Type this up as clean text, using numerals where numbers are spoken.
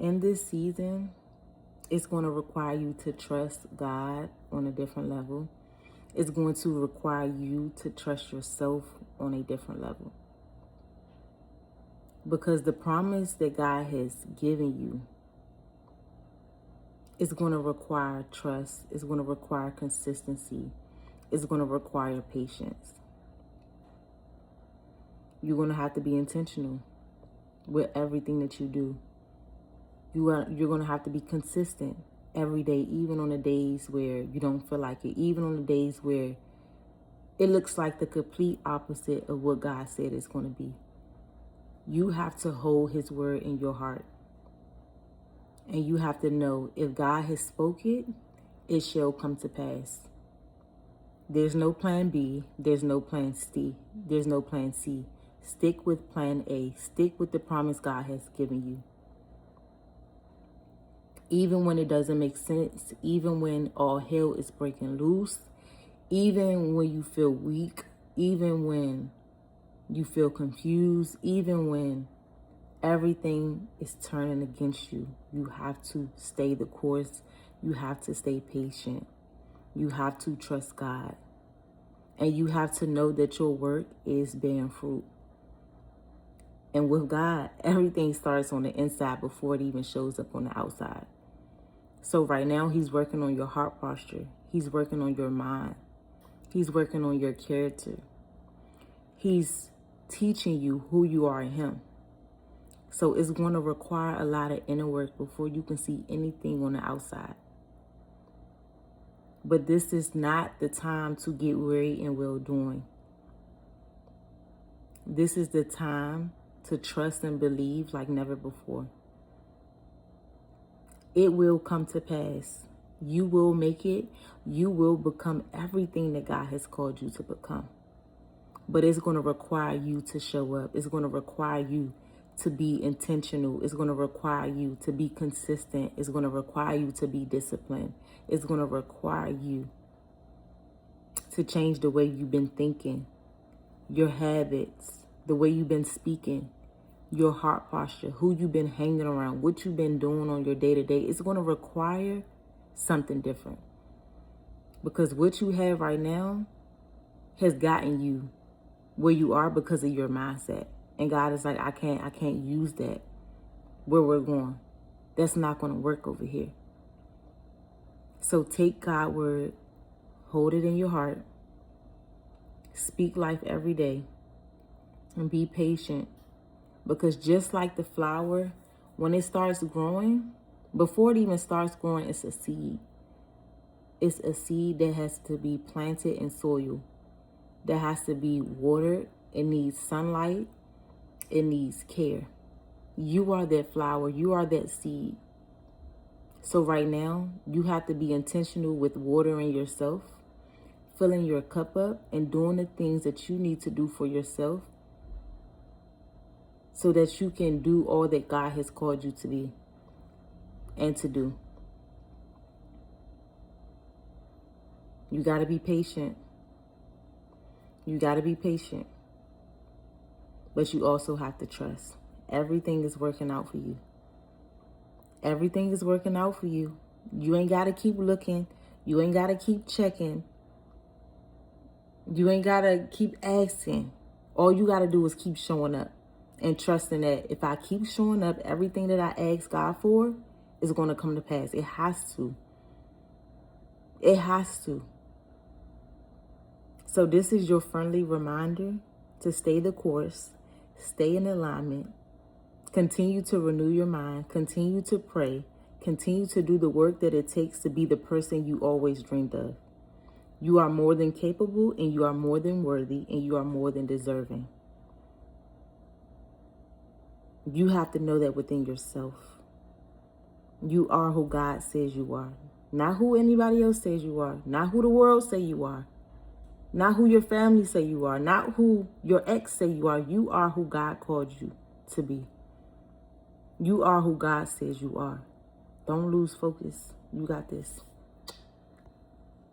In this season, it's going to require you to trust God on a different level. It's going to require you to trust yourself on a different level. Because the promise that God has given you is going to require trust. It's going to require consistency. It's going to require patience. You're going to have to be intentional with everything that you do. You're going to have to be consistent every day, even on the days where you don't feel like it, even on the days where it looks like the complete opposite of what God said it's going to be. You have to hold his word in your heart. And you have to know, if God has spoken, it shall come to pass. There's no plan B. There's no plan C. There's no plan C. Stick with plan A. Stick with the promise God has given you. Even when it doesn't make sense, even when all hell is breaking loose, even when you feel weak, even when you feel confused, even when everything is turning against you, you have to stay the course. You have to stay patient. You have to trust God. And you have to know that your work is bearing fruit. And with God, everything starts on the inside before it even shows up on the outside. So right now, he's working on your heart posture. He's working on your mind. He's working on your character. He's teaching you who you are in him. So it's going to require a lot of inner work before you can see anything on the outside. But this is not the time to get weary and well doing. This is the time to trust and believe like never before. It will come to pass. You will make it. You will become everything that God has called you to become. But it's going to require you to show up. It's going to require you to be intentional. It's going to require you to be consistent. It's going to require you to be disciplined. It's going to require you to change the way you've been thinking, your habits, the way you've been speaking, your heart posture, who you've been hanging around, what you've been doing on your day-to-day. It's going to require something different. Because what you have right now has gotten you where you are because of your mindset. And God is like, I can't use that where we're going. That's not going to work over here. So take God's word, hold it in your heart, speak life every day, and be patient. Because just like the flower, when it starts growing, before it even starts growing, it's a seed. It's a seed that has to be planted in soil, that has to be watered. It needs sunlight. It needs care. You are that flower. You are that seed. So right now, you have to be intentional with watering yourself, filling your cup up, and doing the things that you need to do for yourself so that you can do all that God has called you to be and to do. You got to be patient. You got to be patient. But you also have to trust. Everything is working out for you. Everything is working out for you. You ain't got to keep looking. You ain't got to keep checking. You ain't got to keep asking. All you got to do is keep showing up and trusting that if I keep showing up, everything that I ask God for is going to come to pass. It has to. It has to. So this is your friendly reminder to stay the course, stay in alignment, continue to renew your mind, continue to pray, continue to do the work that it takes to be the person you always dreamed of. You are more than capable, and you are more than worthy, and you are more than deserving. You have to know that within yourself. You are who God says you are, not who anybody else says you are, not who the world say you are, not who your family say you are, not who your ex say you are. You are who God called you to be. You are who God says you are. Don't lose focus. You got this.